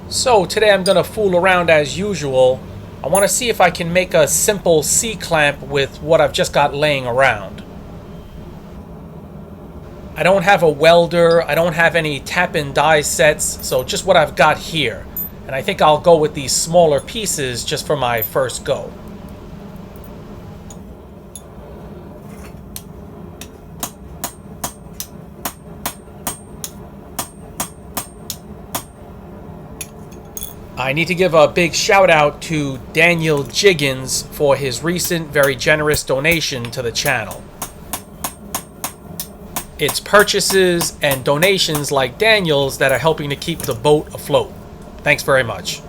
So today I'm going to fool around as usual. I want to see if I can make a simple C-clamp with what I've just got laying around. I don't have a welder, I don't have any tap and die sets, so just what I've got here. And I think I'll go with these smaller pieces just for my first go. I need to give a big shout out to Daniel Jiggins for his recent very generous donation to the channel. It's purchases and donations like Daniel's that are helping to keep the boat afloat. Thanks very much.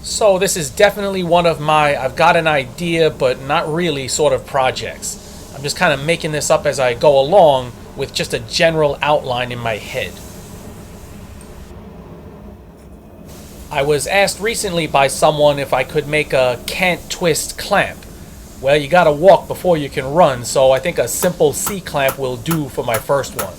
So this is definitely one of my I've got an idea but not really sort of projects. I'm just kind of making this up as I go along with just a general outline in my head. I was asked recently by someone if I could make a can't twist clamp. Well, you gotta walk before you can run, so I think a simple C-clamp will do for my first one.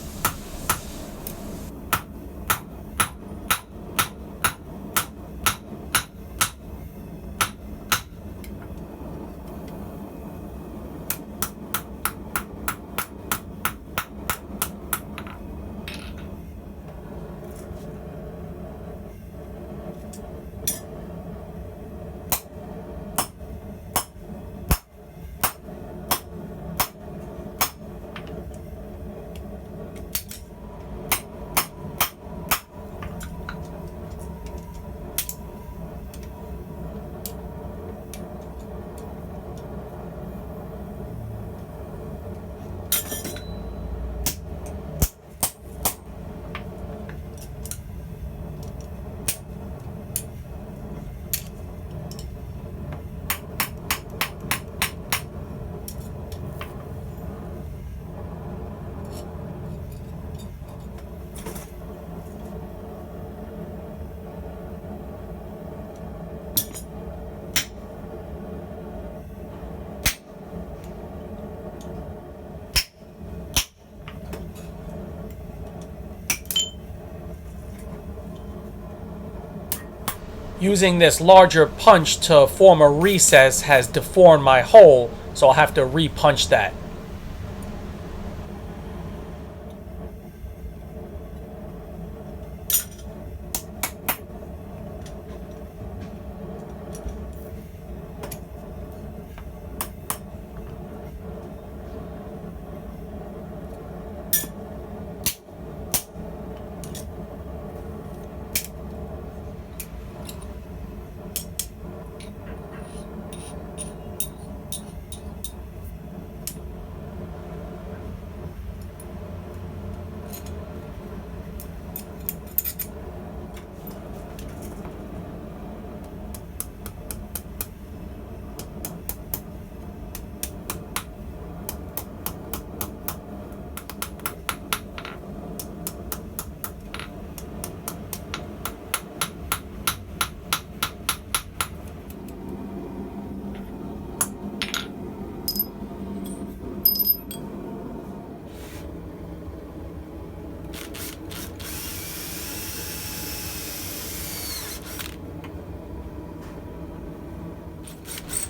Using this larger punch to form a recess has deformed my hole, so I'll have to re-punch that.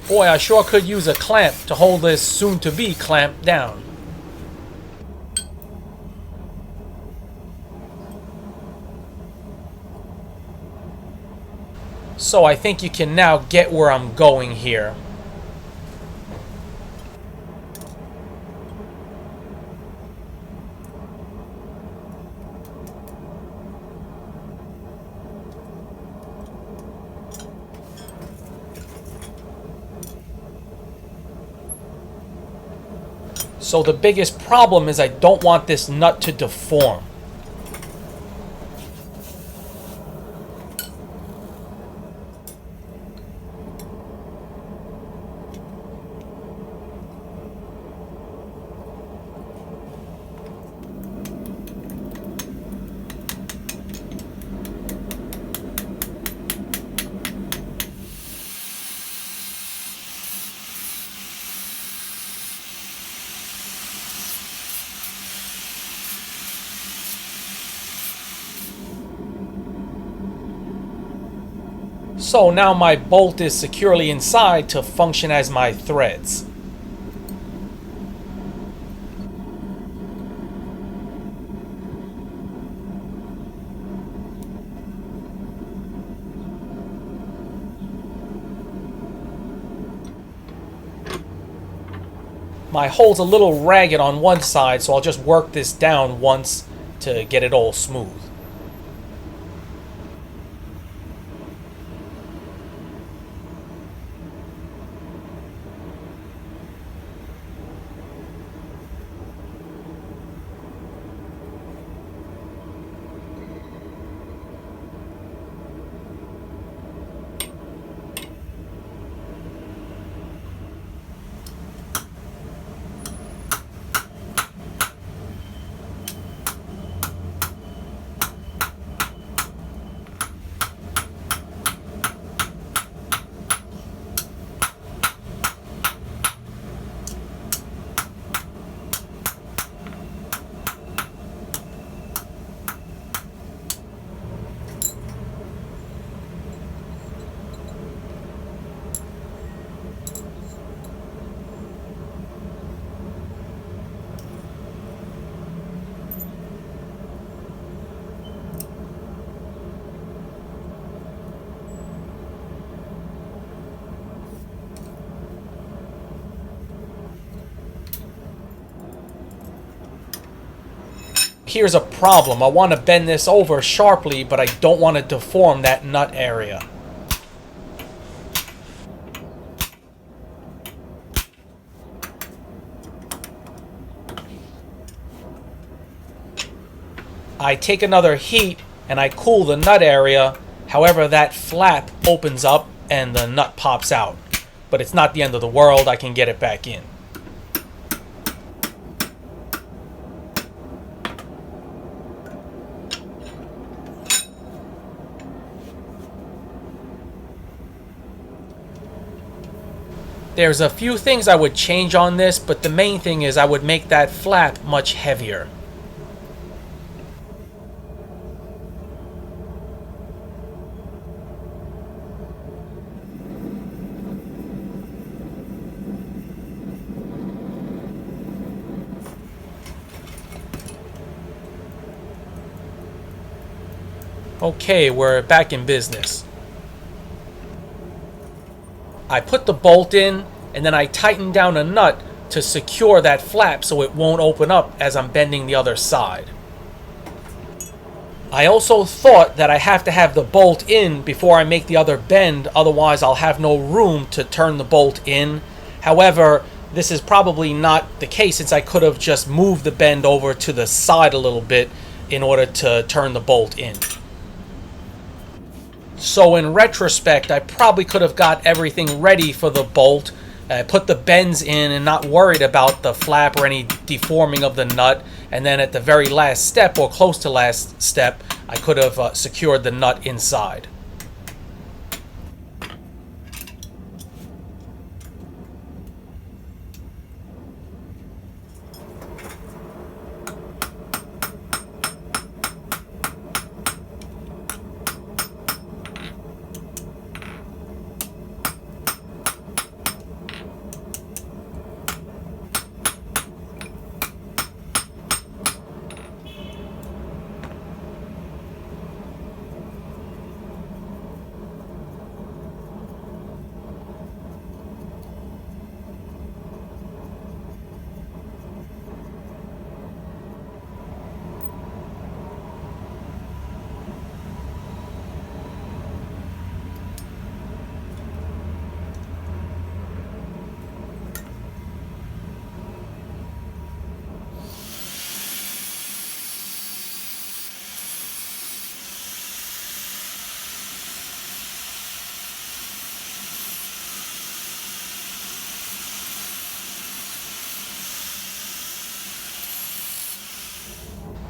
Boy, I sure could use a clamp to hold this soon-to-be clamp down. So I think you can now get where I'm going here. So the biggest problem is I don't want this nut to deform. So now my bolt is securely inside to function as my threads. My hole's a little ragged on one side, so I'll just work this down once to get it all smooth. Here's a problem. I want to bend this over sharply, but I don't want to deform that nut area. I take another heat and I cool the nut area. However, that flap opens up and the nut pops out. But it's not the end of the world. I can get it back in. There's a few things I would change on this, but the main thing is I would make that flap much heavier. Okay, we're back in business. I put the bolt in, and then I tighten down a nut to secure that flap so it won't open up as I'm bending the other side. I also thought that I have to have the bolt in before I make the other bend, otherwise I'll have no room to turn the bolt in. However, this is probably not the case since I could have just moved the bend over to the side a little bit in order to turn the bolt in. So in retrospect, I probably could have got everything ready for the bolt, put the bends in and not worried about the flap or any deforming of the nut. And then at the very last step, or close to last step, I could have secured the nut inside.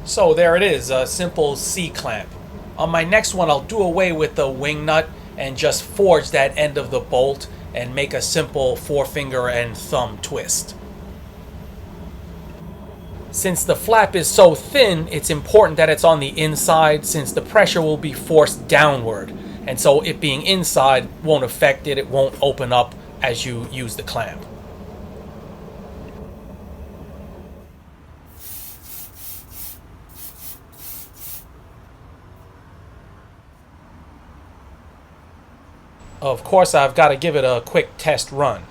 So there it is, a simple C-clamp. On my next one, I'll do away with the wing nut and just forge that end of the bolt and make a simple forefinger and thumb twist. Since the flap is so thin, it's important that it's on the inside since the pressure will be forced downward. And so it being inside won't affect it, it won't open up as you use the clamp. Of course, I've got to give it a quick test run.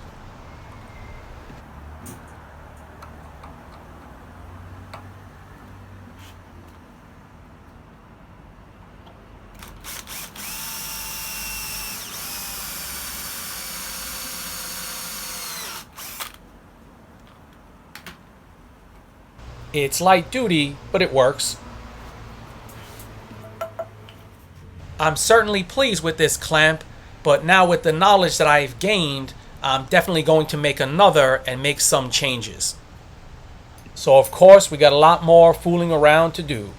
It's light duty, but it works. I'm certainly pleased with this clamp, but now with the knowledge that I've gained, I'm definitely going to make another and make some changes. So of course, we got a lot more fooling around to do.